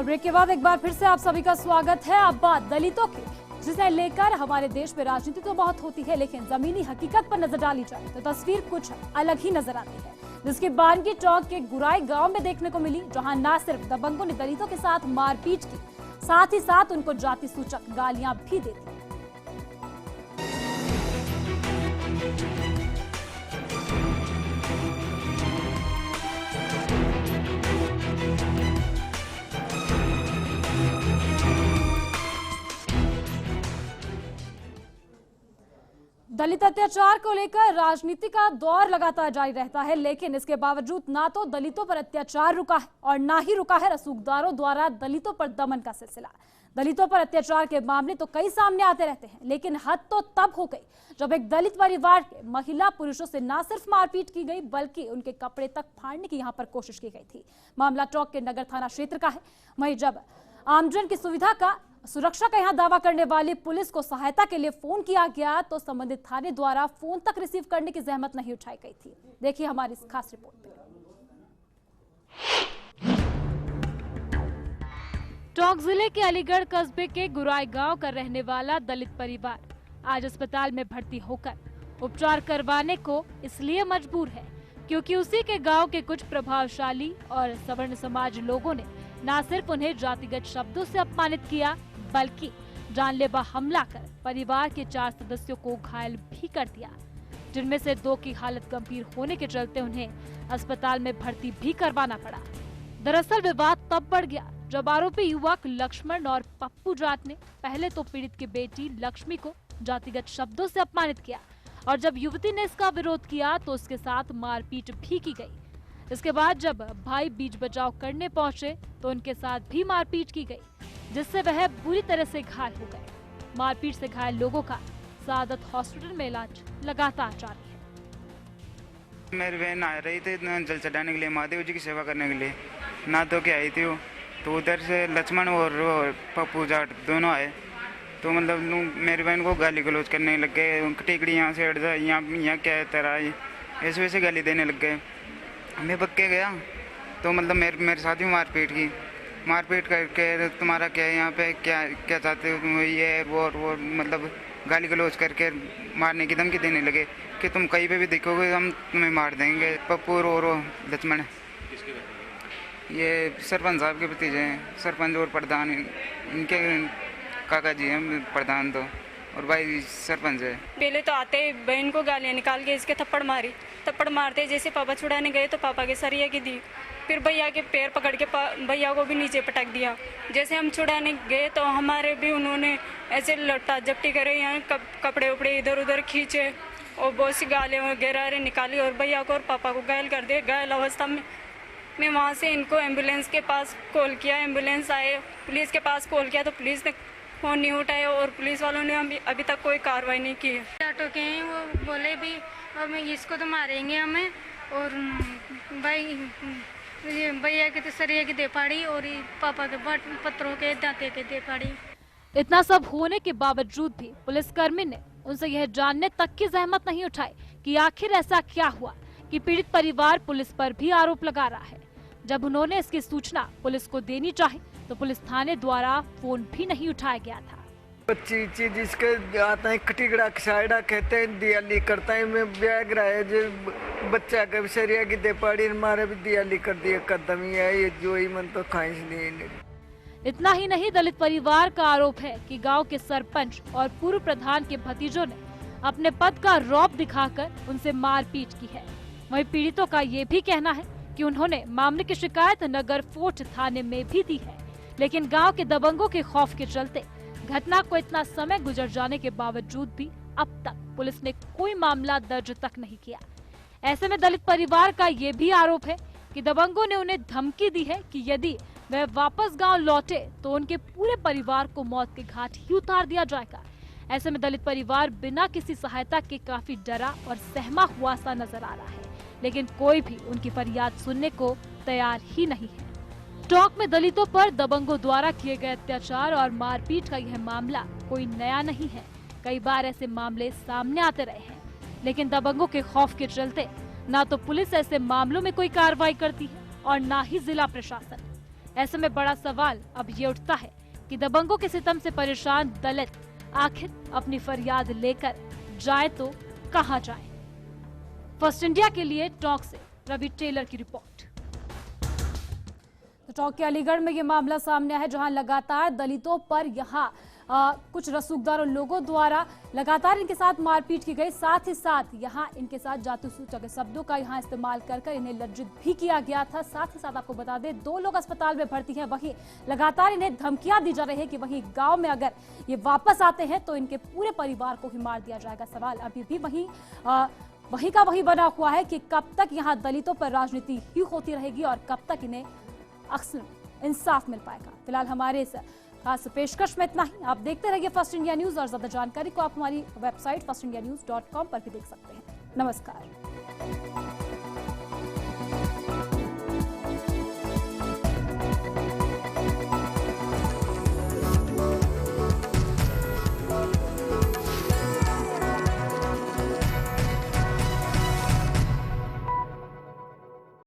और ब्रेक के बाद एक बार फिर से आप सभी का स्वागत है। अब बात दलितों की, जिसे लेकर हमारे देश में राजनीति तो बहुत होती है, लेकिन जमीनी हकीकत पर नजर डाली जाए तो तस्वीर कुछ अलग ही नजर आती है, जिसकी बानगी चौक के गुराई गांव में देखने को मिली, जहां न सिर्फ दबंगों ने दलितों के साथ मारपीट की, साथ ही साथ उनको जाति सूचक गालियां भी दी थी। दलित अत्याचार को लेकर राजनीति का दौर लगातार जारी रहता है, लेकिन इसके बावजूद ना तो दलितों पर अत्याचार रुका है और ना ही रुका है रसूखदारों द्वारा दलितों पर दमन का सिलसिला। दलितों पर अत्याचार के मामले तो कई सामने आते रहते हैं, लेकिन हद तो तब हो गई जब एक दलित परिवार के महिला पुरुषों से न सिर्फ मारपीट की गई, बल्कि उनके कपड़े तक फाड़ने की यहां पर कोशिश की गई थी। मामला टोंक के नगर थाना क्षेत्र का है। वहीं जब आमजन की सुरक्षा का यहां दावा करने वाली पुलिस को सहायता के लिए फोन किया गया, तो संबंधित थाने द्वारा फोन तक रिसीव करने की जहमत नहीं उठाई गई थी। देखिए हमारी इस खास रिपोर्ट में। टोंक जिले के अलीगढ़ कस्बे के गुराई गांव का रहने वाला दलित परिवार आज अस्पताल में भर्ती होकर उपचार करवाने को इसलिए मजबूर है क्योंकि उसी के गांव के कुछ प्रभावशाली और सवर्ण समाज लोगों ने न सिर्फ उन्हें जातिगत शब्दों से अपमानित किया, बल्कि जानलेवा हमला कर परिवार के 4 सदस्यों को घायल भी कर दिया, जिनमें से 2 की हालत गंभीर होने के चलते उन्हें अस्पताल में भर्ती भी करवाना पड़ा। दरअसल विवाद तब बढ़ गया जब आरोपी युवक लक्ष्मण और पप्पू जाट ने पहले तो पीड़ित की बेटी लक्ष्मी को जातिगत शब्दों से अपमानित किया, और जब युवती ने इसका विरोध किया तो उसके साथ मारपीट भी की गई। इसके बाद जब भाई बीच बचाव करने पहुंचे तो उनके साथ भी मारपीट की गई, जिससे वह बुरी तरह से घायल हो गए। मारपीट से घायल लोगों का सादत हॉस्पिटल में इलाज लगातार जारी है। मेरी बहन आ रही थी जल चढ़ाने के लिए, महादेव जी की सेवा करने के लिए, ना तो क्या आई थी वो, तो उधर से लक्ष्मण और पप्पू जाट दोनों आए, तो मतलब मेरी बहन को गाली गलौज करने लग गए। टेकड़ी यहाँ से हट जा, यहाँ क्या है तेरा, ऐसे वैसे गाली देने लग गए। मैं बक के गया तो मतलब मेरे साथ ही मारपीट करके तुम्हारा क्या है यहाँ पे, क्या चाहते हो तुम, ये वो मतलब गाली गलौज करके मारने की धमकी देने लगे कि तुम कहीं पे भी देखोगे हम तुम्हें मार देंगे। पप्पू और लक्ष्मण, ये सरपंच साहब के भतीजे हैं, सरपंच और प्रधान इनके काका जी हैं, प्रधान तो और भाई सरपंच है। पहले तो आते ही बहन को गालियाँ निकाल के इसके थप्पड़ मारते जैसे पापा छुड़ाने गए तो पापा के सरिया की दी, फिर भैया के पैर पकड़ के भैया को भी नीचे पटक दिया। जैसे हम छुड़ाने गए तो हमारे भी उन्होंने ऐसे लट्टा झपटी करे, यहाँ कपड़े उपड़े इधर उधर खींचे और बहुत सी गालियाँ वगैरह निकाली और भैया को और पापा को घायल कर दिया। घायल अवस्था में मैं वहाँ से इनको एम्बुलेंस के पास कॉल किया, एम्बुलेंस आए, पुलिस के पास कॉल किया तो पुलिस ने फोन नहीं उठाया और पुलिस वालों ने अभी तक कोई कार्रवाई नहीं की है। ऑटो के हैं वो बोले भी अब इसको तो मारेंगे हमें, और भाई भैया के तो सरिया की दे पाड़ी और पापा के पत्थरों के दांते के दे पाड़ी। इतना सब होने के बावजूद भी पुलिसकर्मी ने उनसे यह जानने तक की जहमत नहीं उठाई कि आखिर ऐसा क्या हुआ कि पीड़ित परिवार पुलिस पर भी आरोप लगा रहा है। जब उन्होंने इसकी सूचना पुलिस को देनी चाही तो पुलिस थाने द्वारा फोन भी नहीं उठाया गया था। बच्ची जिसके आता है कटिगड़ा साइडा कहते हैं, दियाली करता है, मैं ब्याग रहा है जो बच्चा का सरिया की दे पाड़ी मारे भी दियाली कर दिया, कदम ही है ये जो ही मन तो खाइश नहीं। इतना ही नहीं, दलित परिवार का आरोप है कि गांव के सरपंच और पूर्व प्रधान के भतीजों ने अपने पद का रौब दिखाकर उनसे मारपीट की है। वहीं पीड़ितों का ये भी कहना है कि उन्होंने मामले की शिकायत नगर फोर्ट थाने में भी दी है, लेकिन गांव के दबंगों के खौफ के चलते घटना को इतना समय गुजर जाने के बावजूद भी अब तक पुलिस ने कोई मामला दर्ज तक नहीं किया। ऐसे में दलित परिवार का ये भी आरोप है कि दबंगों ने उन्हें धमकी दी है कि यदि वह वापस गांव लौटे तो उनके पूरे परिवार को मौत के घाट ही उतार दिया जाएगा। ऐसे में दलित परिवार बिना किसी सहायता के काफी डरा और सहमा हुआ सा नजर आ रहा है, लेकिन कोई भी उनकी फरियाद सुनने को तैयार ही नहीं है। टोंक में दलितों पर दबंगों द्वारा किए गए अत्याचार और मारपीट का यह मामला कोई नया नहीं है। कई बार ऐसे मामले सामने आते रहे हैं, लेकिन दबंगों के खौफ के चलते न तो पुलिस ऐसे मामलों में कोई कार्रवाई करती है और न ही जिला प्रशासन। ऐसे में बड़ा सवाल अब ये उठता है कि दबंगों के सितम से परेशान दलित आखिर अपनी फरियाद लेकर जाए तो कहां जाए। फर्स्ट इंडिया के लिए टॉक से रवि टेलर की रिपोर्ट। तो टॉक के अलीगढ़ में ये मामला सामने आया है, जहां लगातार दलितों पर यहां कुछ रसूखदार लोगों द्वारा लगातार इनके साथ मारपीट की गई। साथ ही साथ यहां इनके साथ जातिसूचक शब्दों का यहां इस्तेमाल कर इन्हें लज्जित भी किया गया था। साथ ही साथ आपको बता दें 2 लोग अस्पताल में भर्ती हैं। वहीं लगातार इन्हें धमकियां दी जा रही है कि वहीं गांव में अगर ये वापस आते हैं तो इनके पूरे परिवार को ही मार दिया जाएगा। सवाल अभी भी वहीं का वहीं बना हुआ है कि कब तक यहाँ दलितों पर राजनीति ही होती रहेगी और कब तक इन्हें अक्सर इंसाफ मिल पाएगा। फिलहाल हमारे इस खास पेशकश में इतना ही। आप देखते रहिए फर्स्ट इंडिया न्यूज और ज्यादा जानकारी को आप हमारी वेबसाइट firstindianews.com पर भी देख सकते हैं। नमस्कार।